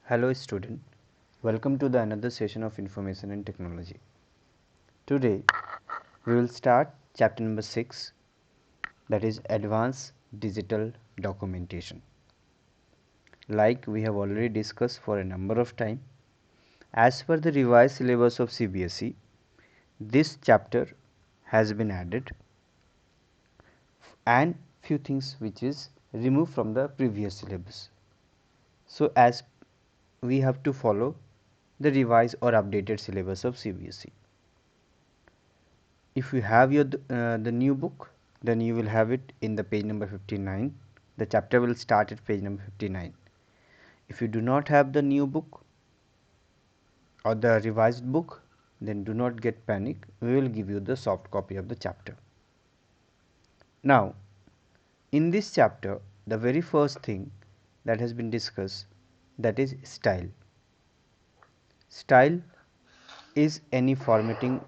Hello student, welcome to the another session of information and technology. Today we will start chapter number 6, that is advanced digital documentation. Like we have already discussed for a number of time, as per the revised syllabus of CBSE, this chapter has been added and few things which is removed from the previous syllabus. So as we have to follow the revised or updated syllabus of CBSE. If you have the new book, then you will have it in the page number 59. The chapter will start at page number 59. If you do not have the new book or the revised book, then do not get panic. We will give you the soft copy of the chapter. Now, in this chapter, the very first thing that has been discussed, that is style. Style is any formatting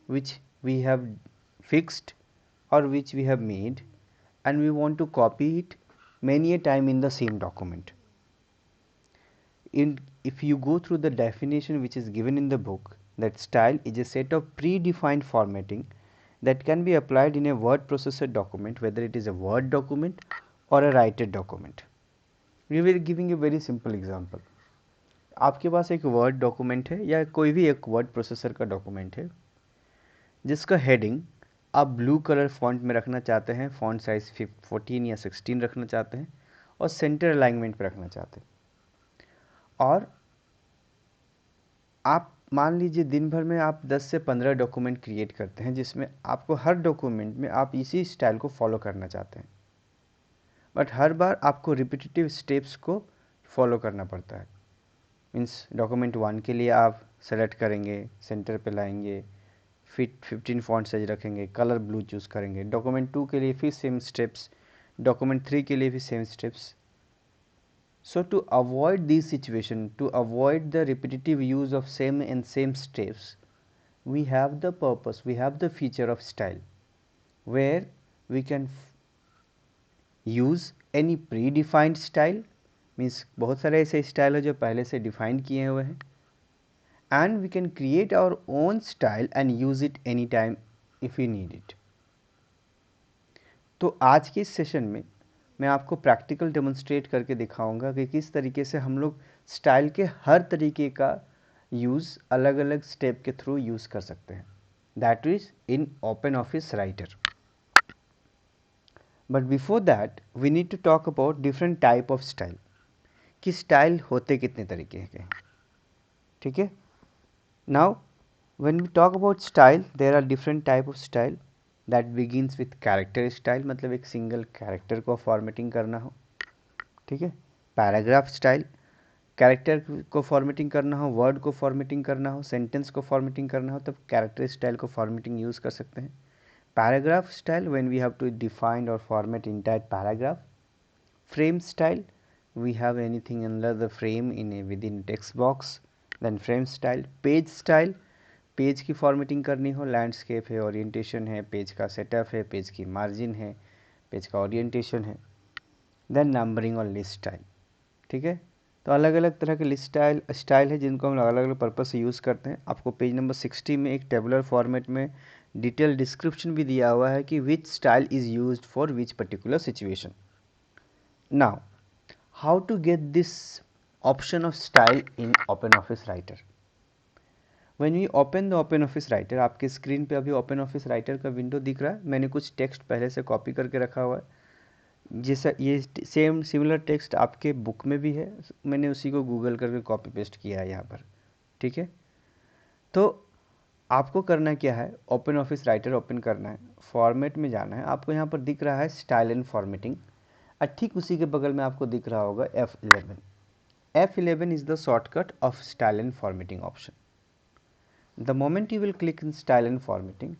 which we have fixed or which we have made and we want to copy it many a time in the same document. If you go through the definition which is given in the book, that style is a set of predefined formatting that can be applied in a word processor document, whether it is a Word document or a written document. We will giving a very simple example. आपके पास एक word document है या कोई भी एक word processor का document है जिसका हेडिंग आप ब्लू कलर फॉन्ट में रखना चाहते हैं, फॉन्ट साइज 14 या 16 रखना चाहते हैं और सेंटर अलाइनमेंट पे रखना चाहते हैं, और आप मान लीजिए दिन भर में आप 10 से 15 डॉक्यूमेंट क्रिएट करते हैं जिसमें आपको हर डॉक्यूमेंट में आप इसी स्टाइल को फॉलो करना चाहते हैं, बट हर बार आपको रिपीटेटिव स्टेप्स को फॉलो करना पड़ता है. मीन्स डॉक्यूमेंट 1 के लिए आप सेलेक्ट करेंगे, सेंटर पे लाएंगे, फिर 15 फॉन्ट साइज रखेंगे, कलर ब्लू चूज़ करेंगे, डॉक्यूमेंट 2 के लिए फिर सेम स्टेप्स, डॉक्यूमेंट 3 के लिए भी same steps. So to avoid this situation, to avoid the repetitive use of same steps, we have the feature of style, where we can use any predefined style, means बहुत सारे ऐसे style है जो पहले से डिफाइन किए हुए हैं, and we can create our own style and use it anytime if we need it. तो आज के इस सेशन में मैं आपको प्रैक्टिकल डेमोन्स्ट्रेट करके दिखाऊंगा कि किस तरीके से हम लोग स्टाइल के हर तरीके का यूज़ अलग अलग स्टेप के थ्रू यूज़ कर सकते हैं, that is in open office writer. But before that we need to talk about different type of style, कि स्टाइल होते कितने तरीके के हैं. ठीक है. Now when we talk about style, there are different type of style that begins with character style, मतलब एक सिंगल कैरेक्टर को फॉर्मेटिंग करना हो. ठीक है. पैराग्राफ स्टाइल, कैरेक्टर को फॉर्मेटिंग करना हो, वर्ड को फॉर्मेटिंग करना हो, सेंटेंस को फॉर्मेटिंग करना हो, तब कैरेक्टर स्टाइल को फॉर्मेटिंग यूज़ कर सकते हैं. Paragraph style when we have to define और format entire paragraph. Frame style, we have anything under the frame in a within text box. then frame style. Page style, page की formatting करनी हो, landscape है, orientation है, page का setup है, page की margin है, पेज का ओरिएंटेशन है. देन नंबरिंग और लिस्ट स्टाइल. ठीक है. तो अलग अलग तरह के लिस्ट स्टाइल है जिनको हम अलग अलग पर्पज से यूज़ करते हैं. आपको पेज नंबर 60 में एक टेबुलर फॉर्मेट में डिटेल डिस्क्रिप्शन भी दिया हुआ है कि विच style is used for which particular situation. Now how to get this option of style in OpenOffice Writer. When we open the OpenOffice Writer, आपके स्क्रीन पे अभी OpenOffice Writer का विंडो दिख रहा है. मैंने कुछ टेक्स्ट पहले से कॉपी करके रखा हुआ है, जैसा ये सेम सिमिलर टेक्स्ट आपके बुक में भी है, मैंने उसी को गूगल करके कॉपी पेस्ट किया है यहाँ पर. ठीक है. तो आपको करना क्या है, OpenOffice Writer ओपन करना है, फॉर्मेट में जाना है. आपको यहाँ पर दिख रहा है स्टाइल एंड फॉर्मेटिंग, ठीक उसी के बगल में आपको दिख रहा होगा F11. F11 is the shortcut of style and formatting option. The moment you will click in style and formatting,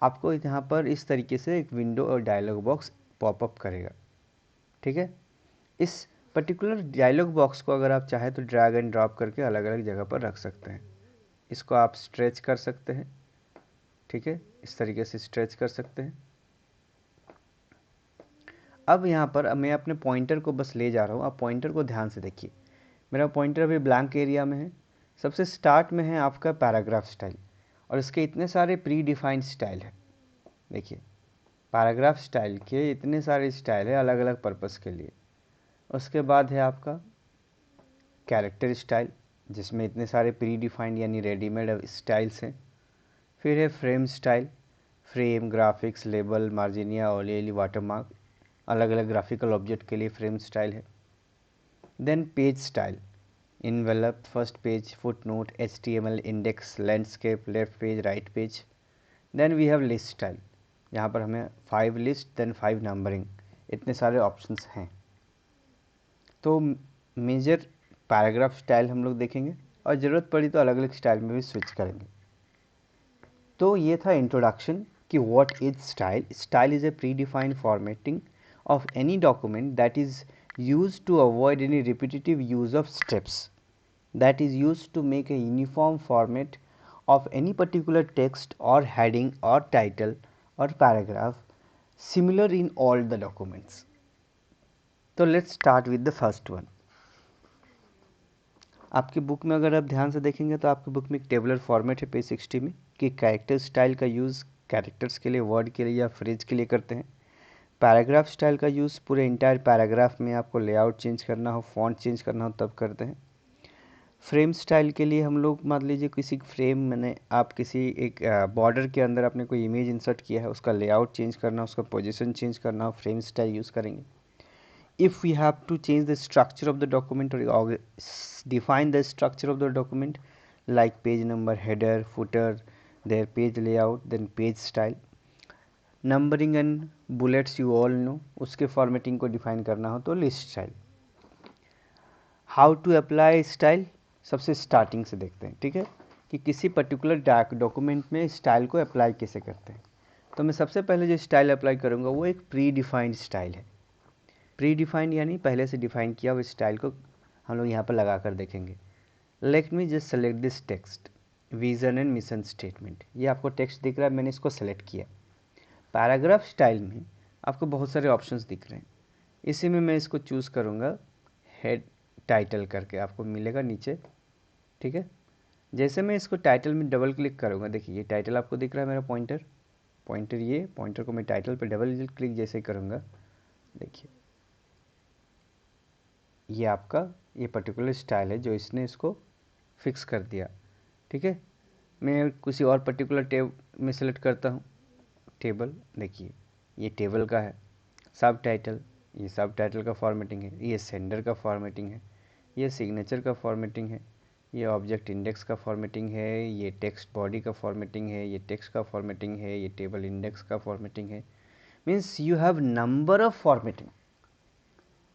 आपको यहाँ पर इस तरीके से एक विंडो और डायलॉग बॉक्स पॉपअप करेगा. ठीक है. इस पर्टिकुलर डायलॉग बॉक्स को अगर आप चाहें तो ड्रैग एंड ड्रॉप करके अलग अलग जगह पर रख सकते हैं. इसको आप स्ट्रेच कर सकते हैं. ठीक है. इस तरीके से स्ट्रेच कर सकते हैं. अब यहाँ पर मैं अपने पॉइंटर को बस ले जा रहा हूँ, आप पॉइंटर को ध्यान से देखिए। मेरा पॉइंटर अभी ब्लैंक एरिया में है। सबसे स्टार्ट में है आपका पैराग्राफ स्टाइल, और इसके इतने सारे प्री डिफाइंड स्टाइल है। देखिए पैराग्राफ स्टाइल के इतने सारे स्टाइल है अलग अलग पर्पस के लिए। उसके बाद है आपका कैरेक्टर स्टाइल, जिसमें इतने सारे प्री डिफाइंड यानी रेडीमेड स्टाइल्स हैं। फिर है frame style, frame, graphics, label, marginalia, ओलियली, वाटरमार्क, अलग अलग ग्राफिकल ऑब्जेक्ट के लिए फ्रेम स्टाइल है। Then page style, envelope, first page, footnote, HTML, index, landscape, left page, right page. Then we have list style, यहाँ पर हमें 5 लिस्ट देन 5 नंबरिंग, इतने सारे ऑप्शंस हैं। तो मेजर पैराग्राफ स्टाइल हम लोग देखेंगे, और ज़रूरत पड़ी तो अलग अलग स्टाइल में भी स्विच करेंगे। तो ये था इंट्रोडक्शन कि what is style. Style is a pre defined formatting of any document that is used to avoid any repetitive use of steps, that is used to make a uniform format of any particular text or heading or title or paragraph similar in all the documents. So let's start with the first one. आपकी book में अगर आप ध्यान से देखेंगे तो आपकी book में एक टेबुलर फॉर्मेट है पेज 60 में कि कैरेक्टर स्टाइल का यूज़ कैरेक्टर्स के लिए, वर्ड के लिए या फ्रेज के लिए करते हैं। पैराग्राफ स्टाइल का यूज़ पूरे इंटायर पैराग्राफ में आपको लेआउट चेंज करना हो, फॉन्ट चेंज करना हो तब करते हैं। फ्रेम स्टाइल के लिए हम लोग मान लीजिए किसी फ्रेम मैंने आप किसी एक बॉर्डर के अंदर आपने कोई इमेज इंसर्ट किया है, उसका लेआउट चेंज करना, उसका पोजीशन चेंज करना हो, फ्रेम स्टाइल यूज़ करेंगे। If we have to change the structure of the document और define the structure of the document like page number, header, footer, there page layout, then page style, numbering and bullets you all know, उसके formatting को define करना हो तो list style. How to apply style, सबसे starting से देखते हैं, ठीक है, कि किसी पर्टिकुलर डॉक्यूमेंट में स्टाइल को अप्लाई कैसे करते हैं। तो मैं सबसे पहले जो स्टाइल अप्लाई करूँगा वो एक प्री डिफाइंड स्टाइल है। प्री डिफाइंड यानी पहले से डिफाइन किया हुआ स्टाइल को हम लोग यहाँ पर लगा कर देखेंगे। Late me just select this text, vision and mission statement. ये आपको टेक्स्ट दिख रहा है, मैंने इसको सेलेक्ट किया। पैराग्राफ स्टाइल में आपको बहुत सारे ऑप्शंस दिख रहे हैं, इसी में मैं इसको चूज़ करूँगा हेड टाइटल करके, आपको मिलेगा नीचे, ठीक है। जैसे मैं इसको टाइटल में डबल क्लिक करूँगा, देखिए ये टाइटल आपको दिख रहा है, मेरा पॉइंटर ये पॉइंटर को मैं टाइटल पे डबल क्लिक जैसे करूँगा, देखिए ये आपका ये पर्टिकुलर स्टाइल है जो इसने इसको फिक्स कर दिया, ठीक है। मैं किसी और पर्टिकुलर टेब में सेलेक्ट करता हूँ, टेबल, देखिए ये टेबल का है। सब टाइटल, ये सब टाइटल का फॉर्मेटिंग है, ये सेंडर का फॉर्मेटिंग है, ये सिग्नेचर का फॉर्मेटिंग है, ये ऑब्जेक्ट इंडेक्स का फॉर्मेटिंग है, ये टेक्स्ट बॉडी का फॉर्मेटिंग है, ये टेक्स्ट का फॉर्मेटिंग है, ये टेबल इंडेक्स का फॉर्मेटिंग है। Means you have number of formatting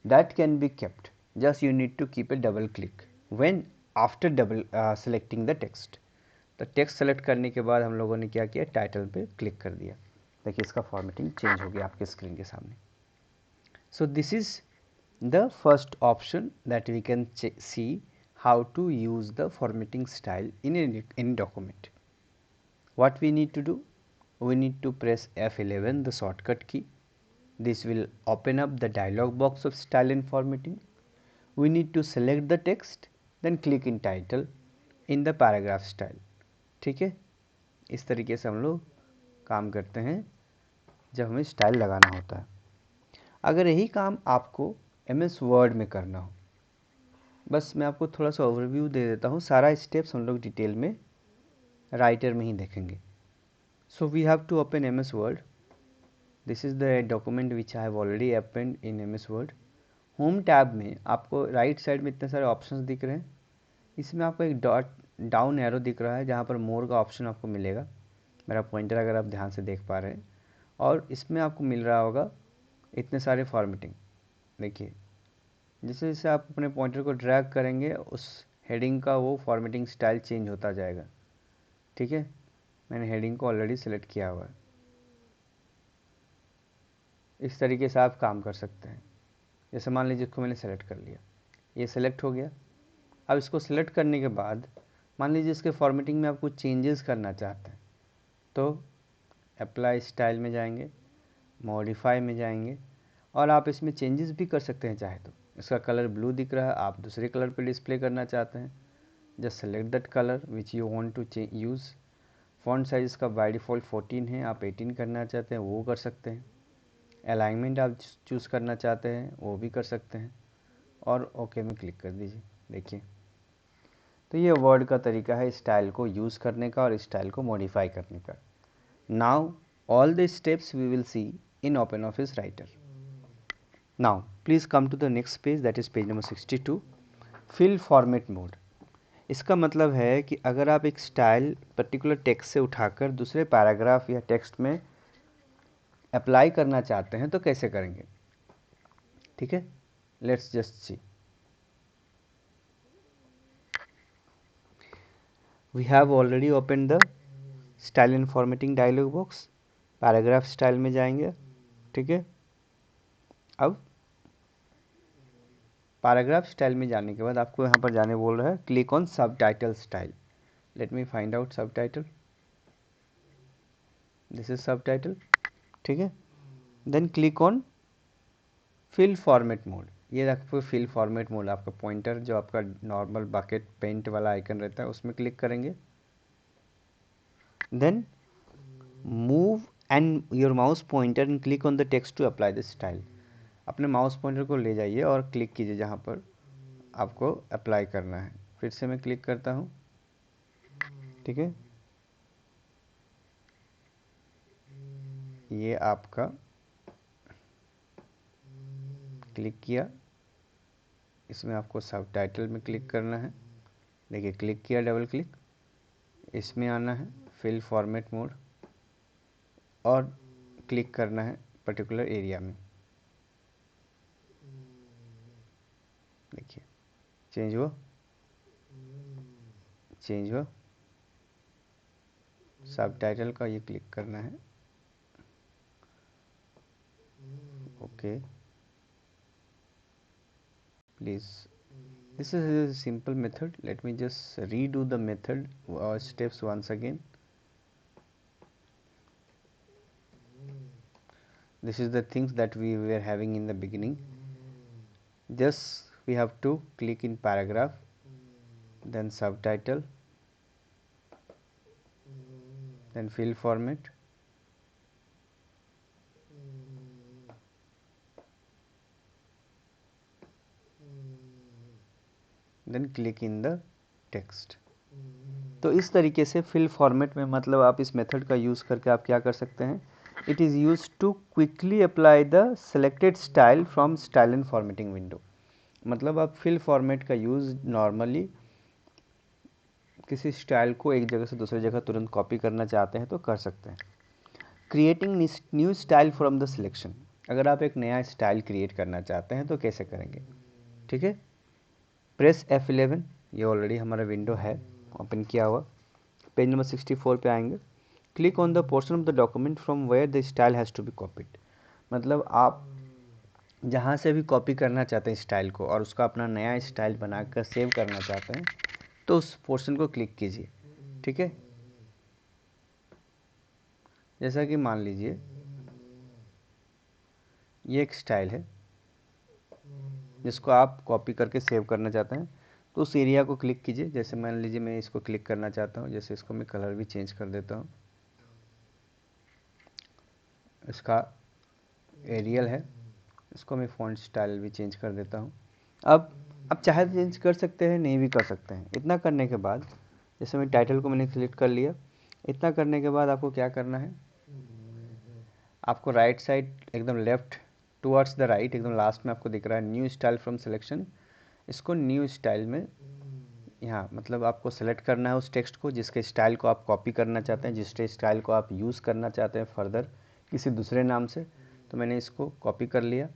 that can be kept, just you need to keep a double click when after double selecting the text. तो text select करने के बाद हम लोगों ने क्या किया, टाइटल पे क्लिक कर दिया, देखिए इसका फॉर्मेटिंग चेंज हो गया आपके स्क्रीन के सामने। So this is the first option that we can see how to use the formatting style in any document. What we need to do, we need to press F11, the shortcut key. This will open up the dialog box of style and formatting. We need to select the text, then click in title in the paragraph style, ठीक है। इस तरीके से हम लोग काम करते हैं जब हमें स्टाइल लगाना होता है। अगर यही काम आपको MS वर्ड में करना हो, बस मैं आपको थोड़ा सा ओवरव्यू दे देता हूँ, सारा स्टेप्स हम लोग डिटेल में राइटर में ही देखेंगे। So we have to open MS word. This is the document which I have already open in MS word. Home tab में आपको राइट साइड में इतने सारे ऑप्शंस दिख रहे हैं, इसमें आपको एक डॉट डाउन एरो दिख रहा है जहाँ पर मोर का ऑप्शन आपको मिलेगा। मेरा पॉइंटर अगर आप ध्यान से देख पा रहे हैं, और इसमें आपको मिल रहा होगा इतने सारे फॉर्मेटिंग। देखिए जैसे जैसे आप अपने पॉइंटर को ड्रैग करेंगे उस हेडिंग का वो फॉर्मेटिंग स्टाइल चेंज होता जाएगा, ठीक है। मैंने हेडिंग को ऑलरेडी सेलेक्ट किया हुआ है। इस तरीके से आप काम कर सकते हैं। जैसे मान लीजिए इसको मैंने सेलेक्ट कर लिया, ये सेलेक्ट हो गया। अब इसको सेलेक्ट करने के बाद मान लीजिए इसके फॉर्मेटिंग में आप कुछ चेंजेस करना चाहते हैं, तो अप्लाई स्टाइल में जाएंगे, मॉडिफाई में जाएंगे, और आप इसमें चेंजेस भी कर सकते हैं चाहे तो। इसका कलर ब्लू दिख रहा है, आप दूसरे कलर पे डिस्प्ले करना चाहते हैं, just select that colour which you want to use. Font size इसका बाय डिफ़ॉल्ट 14 है, आप 18 करना चाहते हैं वो कर सकते हैं। अलाइनमेंट आप चूज़ करना चाहते हैं वो भी कर सकते हैं, और ओके में क्लिक कर दीजिए। देखिए, तो ये वर्ड का तरीका है स्टाइल को यूज़ करने का और स्टाइल को मॉडिफाई करने का। Now all the steps we will see in open office writer. Now please come to the next page, that is page number 62, fill format mode. इसका मतलब है कि अगर आप एक स्टाइल पर्टिकुलर टेक्स्ट से उठाकर दूसरे पैराग्राफ या टेक्स्ट में अप्लाई करना चाहते हैं तो कैसे करेंगे। ठीक है, let's just see. We have already open the style and formatting dialog box, paragraph style में जाएंगे। ठीक है, अब पैराग्राफ स्टाइल में जाने के बाद आपको यहाँ पर जाने बोल रहा है click on subtitle style. Let me find out subtitle, this is subtitle. ठीक है, then click on fill format mode. ये आपको फिल फॉर्मेट मोड, आपका पॉइंटर जो आपका नॉर्मल बकेट पेंट वाला आइकन रहता है उसमें क्लिक करेंगे। Then move and your mouse pointer and click on the text to apply the style. अपने माउस पॉइंटर को ले जाइए और क्लिक कीजिए जहाँ पर आपको अप्लाई करना है। फिर से मैं क्लिक करता हूँ। ठीक है, ये आपका क्लिक किया, इसमें आपको सब टाइटल में क्लिक करना है। देखिए क्लिक किया, डबल क्लिक, इसमें आना है फिल फॉर्मेट मोड और क्लिक करना है पर्टिकुलर एरिया में। देखिए चेंज हुआ, चेंज हुआ। सब टाइटल का ये क्लिक करना है, okay please. This is a simple method. Let me just redo the method or steps once again. This is the things that we were having in the beginning. Just we have to click in paragraph, then subtitle, then fill format, then click in the text. तो इस तरीके से fill format में मतलब आप इस method का use करके आप क्या कर सकते हैं, it is use to quickly apply the selected style from style and formatting window. मतलब आप फिल फॉर्मेट का यूज़ नॉर्मली किसी स्टाइल को एक जगह से दूसरी जगह तुरंत कॉपी करना चाहते हैं तो कर सकते हैं। Creating new style from the selection, अगर आप एक नया स्टाइल क्रिएट करना चाहते हैं तो कैसे करेंगे। ठीक है, प्रेस F11, ये ऑलरेडी हमारा विंडो है ओपन किया हुआ। पेज नंबर 64 पे आएंगे। Click on the portion of the document from where the style has to be copied. मतलब आप जहाँ से भी कॉपी करना चाहते हैं स्टाइल को और उसका अपना नया स्टाइल बनाकर सेव करना चाहते हैं तो उस पोर्शन को क्लिक कीजिए। ठीक है, जैसा कि मान लीजिए ये एक स्टाइल है जिसको आप कॉपी करके सेव करना चाहते हैं, तो उस एरिया को क्लिक कीजिए। जैसे मान लीजिए मैं इसको क्लिक करना चाहता हूँ, जैसे इसको मैं कलर भी चेंज कर देता हूँ, इसका एरियल है, इसको मैं फ़ॉन्ट स्टाइल भी चेंज कर देता हूँ। अब आप चाहे तो चेंज कर सकते हैं, नहीं भी कर सकते हैं। इतना करने के बाद जैसे मैं टाइटल को मैंने क्लिक कर लिया, इतना करने के बाद आपको क्या करना है, आपको राइट साइड एकदम लेफ्ट टुवर्ड्स द राइट एकदम लास्ट में आपको दिख रहा है न्यू स्टाइल फ्रॉम सिलेक्शन। इसको न्यू स्टाइल में यहाँ मतलब आपको सेलेक्ट करना है उस टेक्स्ट को जिसके स्टाइल को आप कॉपी करना चाहते हैं, जिस स्टाइल को आप यूज़ करना चाहते हैं फर्दर किसी दूसरे नाम से। तो मैंने इसको कॉपी कर लिया।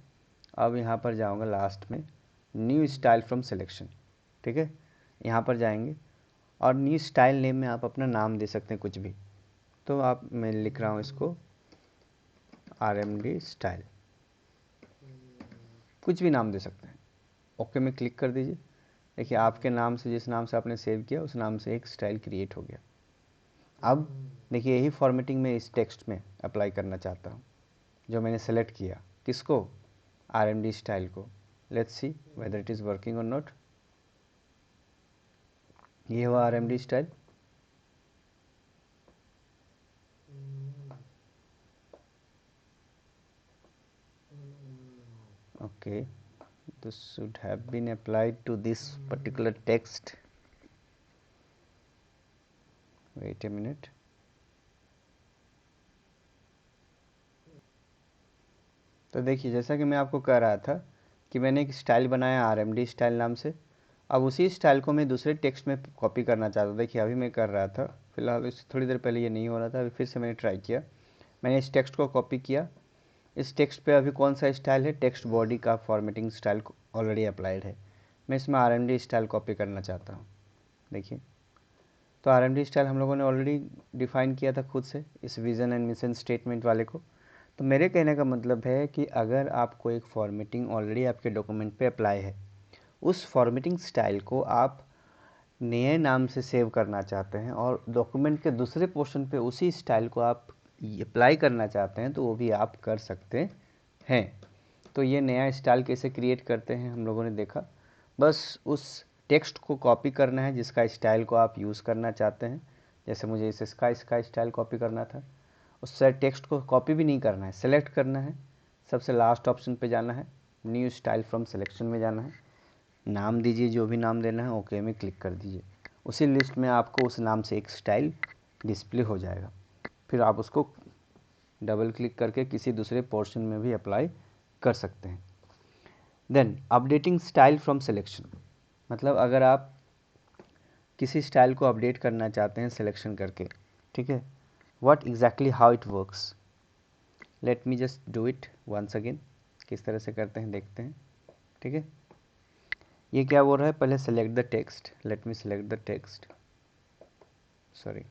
अब यहाँ पर जाऊँगा लास्ट में न्यू स्टाइल फ्रॉम सिलेक्शन। ठीक है, यहाँ पर जाएंगे और न्यू स्टाइल नेम में आप अपना नाम दे सकते हैं कुछ भी। तो आप मैं लिख रहा हूँ इसको RMD स्टाइल, कुछ भी नाम दे सकते हैं। ओके में क्लिक कर दीजिए। देखिए आपके नाम से, जिस नाम से आपने सेव किया उस नाम से एक स्टाइल क्रिएट हो गया। अब देखिए यही फॉर्मेटिंग में इस टेक्स्ट में अप्लाई करना चाहता हूँ जो मैंने सेलेक्ट किया। किसको, RMD स्टाइल को। Let's see whether it is working और नॉट। ये हुआ RMD style. Okay, this should have been applied to this particular text. Wait a minute. तो देखिए, जैसा कि मैं आपको कह रहा था कि मैंने एक स्टाइल बनाया RMD स्टाइल नाम से। अब उसी स्टाइल को मैं दूसरे टेक्स्ट में कॉपी करना चाहता था। देखिए, अभी मैं कर रहा था, फिलहाल इससे थोड़ी देर पहले ये नहीं हो रहा था, अभी फिर से मैंने ट्राई किया। मैंने इस टेक्स्ट को कॉपी किया। इस टेक्स्ट पे अभी कौन सा स्टाइल है, टेक्स्ट बॉडी का फॉर्मेटिंग स्टाइल ऑलरेडी अप्लाइड है। मैं इसमें RMD स्टाइल कॉपी करना चाहता हूँ। देखिए, तो RMD स्टाइल हम लोगों ने ऑलरेडी डिफाइन किया था खुद से, इस विज़न एंड मिशन स्टेटमेंट वाले को। तो मेरे कहने का मतलब है कि अगर आपको एक फॉर्मेटिंग ऑलरेडी आपके डॉक्यूमेंट पे अप्लाई है, उस फॉर्मेटिंग स्टाइल को आप नए नाम से सेव करना चाहते हैं और डॉक्यूमेंट के दूसरे पोर्शन पे उसी स्टाइल को आप अप्लाई करना चाहते हैं, तो वो भी आप कर सकते हैं। तो ये नया स्टाइल कैसे क्रिएट करते हैं हम लोगों ने देखा। बस उस टेक्स्ट को कॉपी करना है जिसका स्टाइल को आप यूज़ करना चाहते हैं। जैसे मुझे इसका स्टाइल कॉपी करना था, उस टेक्स्ट को कॉपी भी नहीं करना है, सेलेक्ट करना है। सबसे लास्ट ऑप्शन पे जाना है, न्यू स्टाइल फ्रॉम सिलेक्शन में जाना है, नाम दीजिए जो भी नाम देना है, ओके में क्लिक कर दीजिए। उसी लिस्ट में आपको उस नाम से एक स्टाइल डिस्प्ले हो जाएगा। फिर आप उसको डबल क्लिक करके किसी दूसरे पोर्शन में भी अप्लाई कर सकते हैं। Then updating style from selection, मतलब अगर आप किसी स्टाइल को अपडेट करना चाहते हैं सिलेक्शन करके, ठीक है, what exactly how it works. Let me just do it once again. किस तरह से करते हैं देखते हैं, ठीक है। ये क्या बोल रहा है, पहले select the text. Let me select the text, sorry,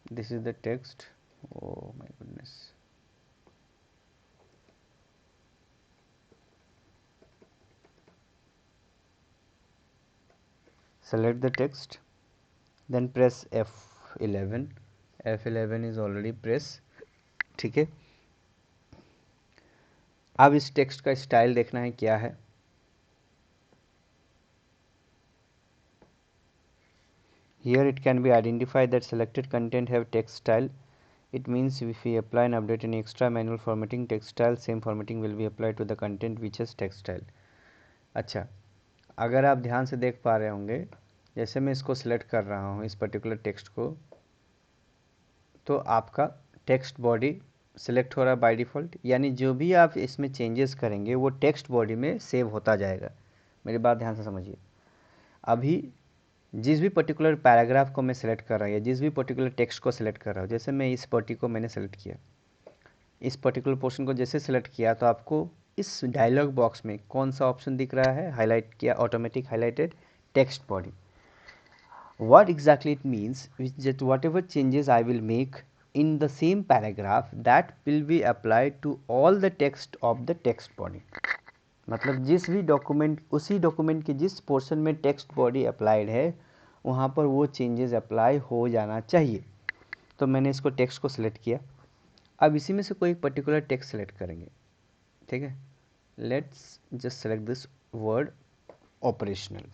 this is the text. Oh my goodness, select the text, then press F11। F11 is already press, ठीक है। अब इस टेक्स्ट का स्टाइल देखना है क्या है। Here it can be identified that selected content have text style. It means if we apply and update any extra manual formatting text style, same formatting will be applied to the content which has text style। अच्छा, अगर आप ध्यान से देख पा रहे होंगे, जैसे मैं इसको सिलेक्ट कर रहा हूँ इस पर्टिकुलर टेक्स्ट को, तो आपका टेक्स्ट बॉडी सिलेक्ट हो रहा है बाय डिफ़ॉल्ट, यानी जो भी आप इसमें चेंजेस करेंगे वो टेक्स्ट बॉडी में सेव होता जाएगा। मेरी बात ध्यान से समझिए। अभी जिस भी पर्टिकुलर पैराग्राफ को मैं सेलेक्ट कर रहा हूँ या जिस भी पर्टिकुलर टेक्स्ट को सिलेक्ट कर रहा हूँ, जैसे मैं इस पर्टी को मैंने सेलेक्ट किया, इस पर्टिकुलर पोर्शन को जैसे सेलेक्ट किया, तो आपको इस डायलॉग बॉक्स में कौन सा ऑप्शन दिख रहा है, हाईलाइट किया, automatic highlighted text body. What exactly it means is that whatever changes I will make in the same paragraph, that will be applied to all the text of the text body। मतलब जिस भी document, उसी document के जिस portion में text body applied है, वहाँ पर वो चेंजेस अप्लाई हो जाना चाहिए। तो मैंने इसको टेक्स्ट को सिलेक्ट किया। अब इसी में से कोई पर्टिकुलर टेक्स्ट सेलेक्ट करेंगे, ठीक है। Let's just select this word operational.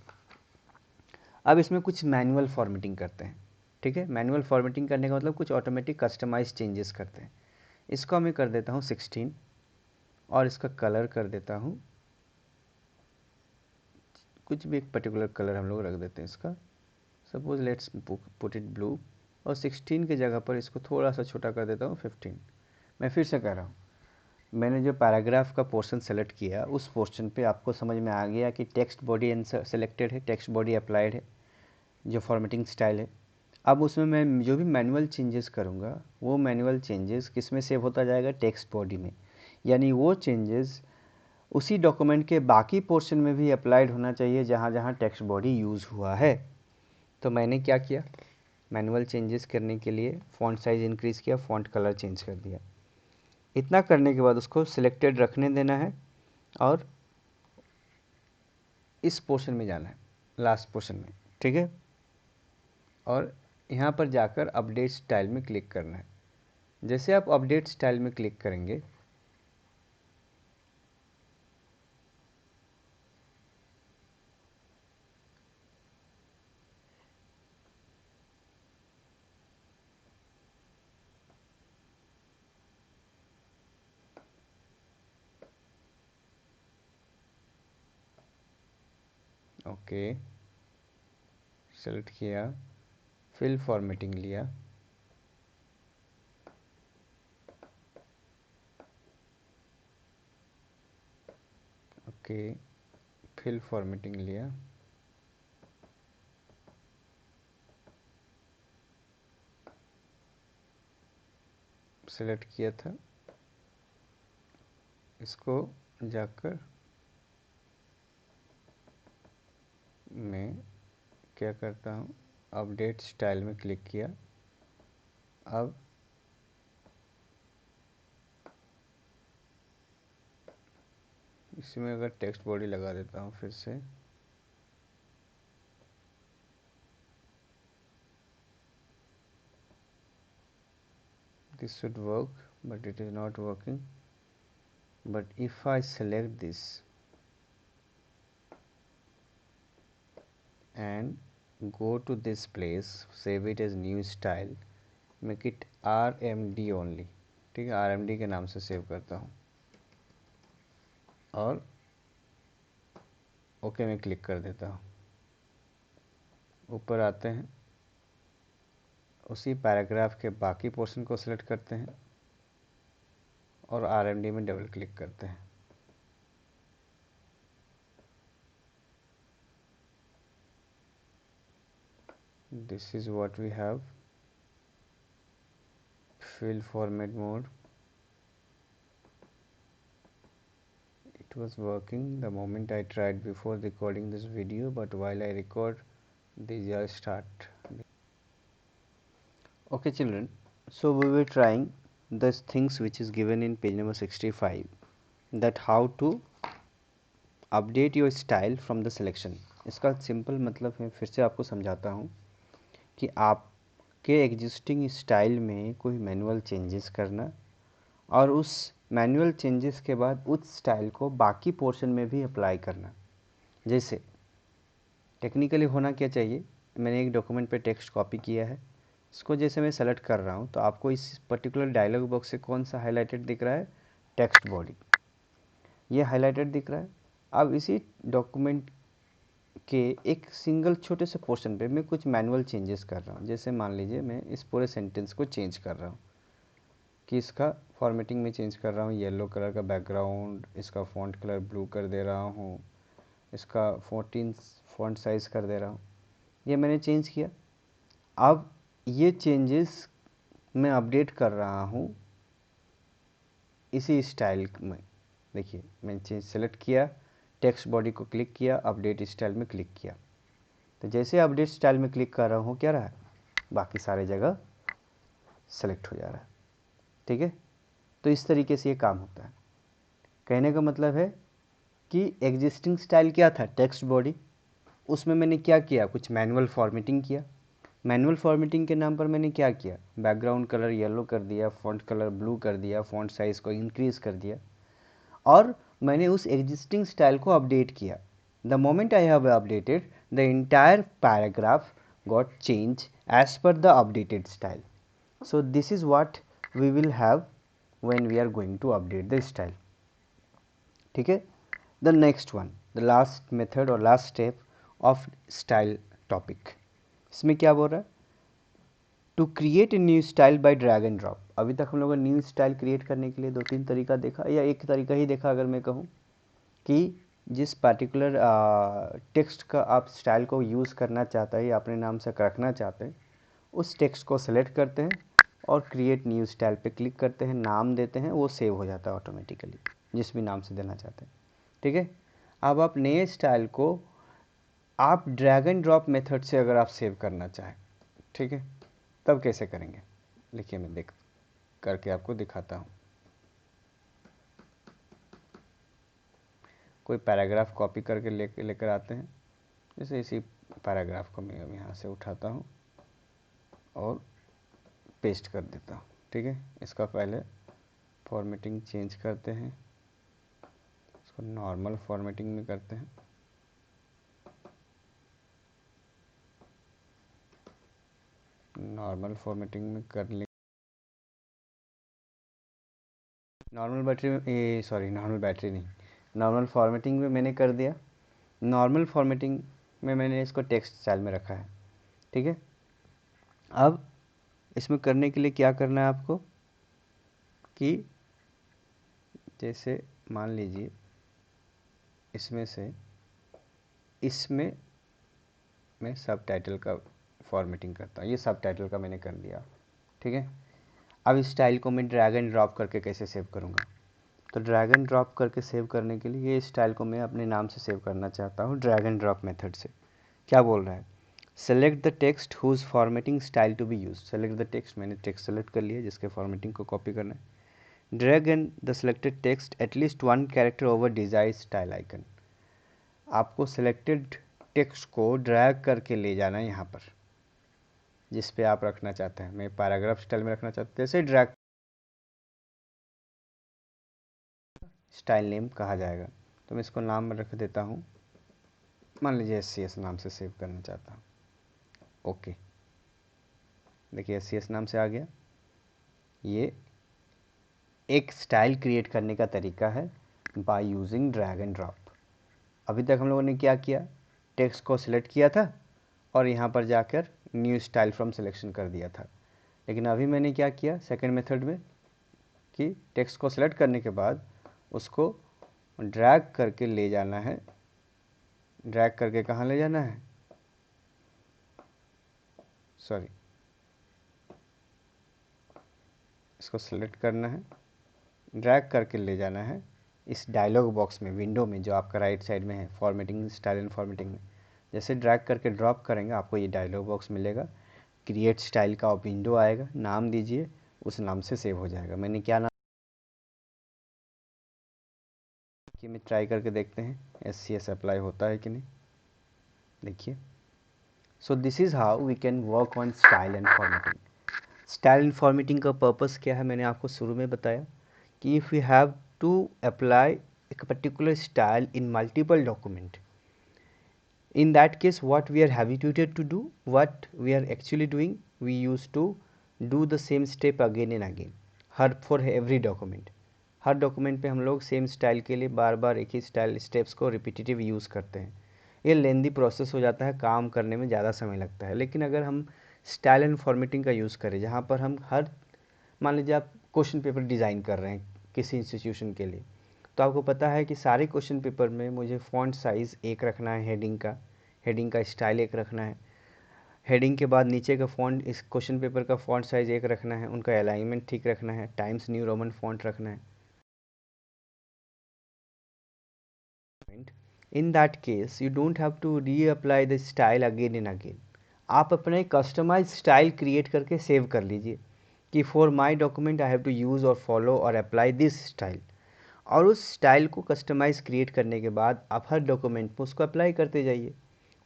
अब इसमें कुछ मैनुअल फॉर्मेटिंग करते हैं, ठीक है। मैनुअल फॉर्मेटिंग करने का मतलब कुछ ऑटोमेटिक कस्टमाइज चेंजेस करते हैं। इसको मैं कर देता हूँ 16 और इसका कलर कर देता हूँ, कुछ भी एक पर्टिकुलर कलर हम लोग रख देते हैं इसका, suppose let's put it blew. और 16 की जगह पर इसको थोड़ा सा छोटा कर देता हूँ 15। मैं फिर से कह रहा हूँ, मैंने जो पैराग्राफ का पोर्शन सेलेक्ट किया, उस पोर्शन पे आपको समझ में आ गया कि टेक्स्ट बॉडी सेलेक्टेड है, टेक्स्ट बॉडी अप्लाइड है, जो फॉर्मेटिंग स्टाइल है। अब उसमें मैं जो भी मैनुअल चेंजेस करूँगा, वो मैनुअल चेंजेस किस में सेव होता जाएगा, टेक्स्ट बॉडी में। यानी वो चेंजेस उसी डॉक्यूमेंट के बाकी पोर्शन में भी अप्लाइड होना चाहिए जहाँ जहाँ टेक्स्ट बॉडी यूज़ हुआ है। तो मैंने क्या किया, मैनुअल चेंजेस करने के लिए फ़ॉन्ट साइज़ इंक्रीज़ किया, फ़ॉन्ट कलर चेंज कर दिया। इतना करने के बाद उसको सिलेक्टेड रखने देना है और इस पोर्शन में जाना है, लास्ट पोर्शन में, ठीक है। और यहाँ पर जाकर अपडेट स्टाइल में क्लिक करना है। जैसे आप अपडेट स्टाइल में क्लिक करेंगे, ओके सेलेक्ट किया, फिल फॉर्मेटिंग लिया, ओके फिल फॉर्मेटिंग लिया, सेलेक्ट किया था, इसको जाकर मैं क्या करता हूँ, अपडेट स्टाइल में क्लिक किया। अब इसमें अगर टेक्स्ट बॉडी लगा देता हूँ फिर से, this should work but it is not working. But if I select this and go to this place, save it as new style, make it RMD only, ठीक है, RMD के नाम से सेव करता हूँ और ओके में क्लिक कर देता हूँ। ऊपर आते हैं, उसी पैराग्राफ के बाकी पोर्शन को सिलेक्ट करते हैं और RMD में डबल क्लिक करते हैं। This is what we have, fill format mode. It was working the moment I tried before recording this video, but while I record these are start. Okay children, so we were trying those things which is given in page number 65, that how to update your style from the selection. इसका simple मतलब मैं फिर से आपको समझाता हूँ कि आपके एग्जिस्टिंग स्टाइल में कोई मैनुअल चेंजेस करना और उस मैनुअल चेंजेस के बाद उस स्टाइल को बाकी पोर्शन में भी अप्लाई करना। जैसे टेक्निकली होना क्या चाहिए, मैंने एक डॉक्यूमेंट पे टेक्स्ट कॉपी किया है, इसको जैसे मैं सेलेक्ट कर रहा हूँ तो आपको इस पर्टिकुलर डायलॉग बॉक्स से कौन सा हाईलाइटेड दिख रहा है, टेक्स्ट बॉडी, ये हाईलाइटेड दिख रहा है। अब इसी डॉक्यूमेंट के एक सिंगल छोटे से पोर्शन पे मैं कुछ मैनुअल चेंजेस कर रहा हूँ। जैसे मान लीजिए मैं इस पूरे सेंटेंस को चेंज कर रहा हूँ कि इसका फॉर्मेटिंग में चेंज कर रहा हूँ, येलो कलर का बैकग्राउंड, इसका फ़ॉन्ट कलर ब्लू कर दे रहा हूँ, इसका 14 फ़ॉन्ट साइज़ कर दे रहा हूँ, ये मैंने चेंज किया। अब ये चेंजेस मैं अपडेट कर रहा हूँ इसी स्टाइल में। देखिए मैंने चेंज सेलेक्ट किया, टेक्स्ट बॉडी को क्लिक किया, अपडेट स्टाइल में क्लिक किया, तो जैसे अपडेट स्टाइल में क्लिक कर रहा हूँ क्या रहा है, बाकी सारे जगह सेलेक्ट हो जा रहा है। ठीक है, तो इस तरीके से ये काम होता है। कहने का मतलब है कि एग्जिस्टिंग स्टाइल क्या था, टेक्स्ट बॉडी, उसमें मैंने क्या किया, कुछ मैनुअल फॉर्मेटिंग किया। मैनुअल फॉर्मेटिंग के नाम पर मैंने क्या किया, बैकग्राउंड कलर येलो कर दिया, फ़ॉन्ट कलर ब्लू कर दिया, फ़ॉन्ट साइज़ को इंक्रीज़ कर दिया और मैंने उस एग्जिस्टिंग स्टाइल को अपडेट किया। The moment I have updated the entire paragraph got change as per the updated style. So this is what we will have when we are going to update the style. ठीक है, the next one, the last method और last step of style topic, इसमें क्या बोल रहा है, to create a new style by drag and drop. अभी तक हम लोगों ने न्यू स्टाइल क्रिएट करने के लिए 2-3 तरीका देखा, या एक तरीका ही देखा अगर मैं कहूँ कि जिस पार्टिकुलर टेक्स्ट का आप स्टाइल को यूज़ करना चाहते हैं या अपने नाम से रखना चाहते हैं, उस टेक्स्ट को सेलेक्ट करते हैं और क्रिएट न्यू स्टाइल पे क्लिक करते हैं, नाम देते हैं, वो सेव हो जाता है ऑटोमेटिकली जिस भी नाम से देना चाहते हैं। ठीक है, अब आप नए स्टाइल को आप ड्रैग एंड ड्रॉप मेथड से अगर आप सेव करना चाहें, ठीक है, तब कैसे करेंगे, देखिए मैं देख करके आपको दिखाता हूँ। कोई पैराग्राफ कॉपी करके लेकर आते हैं, जैसे इसी पैराग्राफ को मैं यहाँ से उठाता हूँ और पेस्ट कर देता हूँ। ठीक है, इसका पहले फॉर्मेटिंग चेंज करते हैं, इसको नॉर्मल फॉर्मेटिंग में करते हैं। नॉर्मल फॉर्मेटिंग में कर ले, नॉर्मल बैटरी में, सॉरी नॉर्मल बैटरी नहीं, नॉर्मल फॉर्मेटिंग में मैंने कर दिया। नॉर्मल फॉर्मेटिंग में मैंने इसको टेक्स्ट स्टाइल में रखा है। ठीक है, अब इसमें करने के लिए क्या करना है आपको कि जैसे मान लीजिए इसमें से इसमें मैं सब टाइटल का फॉर्मेटिंग करता हूँ, ये सब टाइटल का मैंने कर दिया। ठीक है, अब इस स्टाइल को मैं ड्रैग एंड ड्रॉप करके कैसे सेव करूँगा, तो ड्रैग एंड ड्रॉप करके सेव करने के लिए ये स्टाइल को मैं अपने नाम से सेव करना चाहता हूँ ड्रैग एंड ड्रॉप मेथड से। क्या बोल रहा है, select the text whose formatting style to be use. Select the text, मैंने टेक्स्ट सेलेक्ट कर लिया जिसके फॉर्मेटिंग को कॉपी करना है। Drag and the selected text at least one character over desire style icon. आपको सिलेक्टेड टेक्स्ट को ड्रैग करके ले जाना है यहाँ पर जिस पे आप रखना चाहते हैं। मैं पैराग्राफ स्टाइल में रखना चाहता हूँ, जैसे ड्रैग स्टाइल नेम कहा जाएगा, तो मैं इसको नाम रख देता हूँ, मान लीजिए SCS नाम से सेव करना चाहता हूँ। ओके, देखिए SCS नाम से आ गया। ये एक स्टाइल क्रिएट करने का तरीका है by using drag and drop. अभी तक हम लोगों ने क्या किया, टेक्स्ट को सिलेक्ट किया था और यहाँ पर जाकर न्यू स्टाइल फ्रॉम सिलेक्शन कर दिया था। लेकिन अभी मैंने क्या किया सेकंड मेथड में कि टेक्स्ट को सिलेक्ट करने के बाद उसको ड्रैग करके ले जाना है। ड्रैग करके कहाँ ले जाना है, सॉरी, इसको सिलेक्ट करना है, ड्रैग करके ले जाना है इस डायलॉग बॉक्स में, विंडो में जो आपका राइट साइड में है फॉर्मेटिंग स्टाइल एंड फॉर्मेटिंग में। जैसे ड्रैग करके ड्रॉप करेंगे आपको ये डायलॉग बॉक्स मिलेगा, क्रिएट स्टाइल का विंडो आएगा, नाम दीजिए, उस नाम से सेव हो जाएगा। मैंने क्या नाम कि मैं ट्राई करके देखते हैं SCS अप्लाई होता है कि नहीं। देखिए, so this is how we can work on style and formatting. Style and formatting का पर्पस क्या है, मैंने आपको शुरू में बताया कि if you have to apply एक particular style in multiple document, in that case what we are habituated to do, what we are actually doing, we used to do the same step again and again, her for every document, her document पे हम लोग same style के लिए बार बार एक ही style steps को repetitive use करते हैं। ये लेंदी प्रोसेस हो जाता है, काम करने में ज़्यादा समय लगता है। लेकिन अगर हम स्टाइल एंड फॉर्मेटिंग का यूज़ करें जहाँ पर हम हर, मान लीजिए आप क्वेश्चन पेपर डिज़ाइन कर रहे हैं किसी इंस्टीट्यूशन के लिए, तो आपको पता है कि सारे क्वेश्चन पेपर में मुझे फ़ॉन्ट साइज़ एक रखना है, हेडिंग का स्टाइल एक रखना है, हेडिंग के बाद नीचे का फ़ॉन्ट, इस क्वेश्चन पेपर का फ़ॉन्ट साइज़ एक रखना है, उनका अलाइनमेंट ठीक रखना है, टाइम्स न्यू रोमन फ़ॉन्ट रखना है। In that case you don't have to reapply the style again and again. आप अपने कस्टमाइज स्टाइल क्रिएट करके सेव कर लीजिए कि for my document I have to use और फॉलो और अप्लाई दिस स्टाइल, और उस स्टाइल को कस्टमाइज़ क्रिएट करने के बाद आप हर डॉक्यूमेंट में उसको अप्लाई करते जाइए।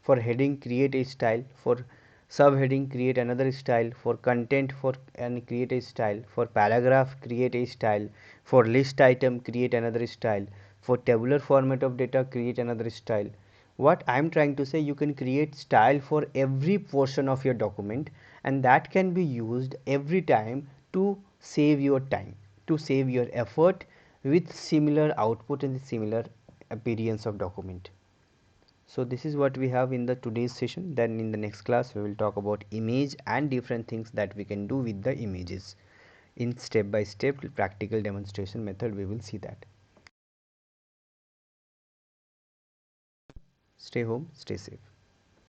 For heading create a style, for sub heading create another style, for content for and create a style, for paragraph create a style, for list item create another style, for tabular format of data create another style. What I am trying to say, you can create style for every portion of your document, and that can be used every time to save your time, to save your effort with similar output and similar appearance of document. So this is what we have in the today's session. Then in the next class we will talk about image and different things that we can do with the images. In step by step practical demonstration method we will see that. Stay home, stay safe.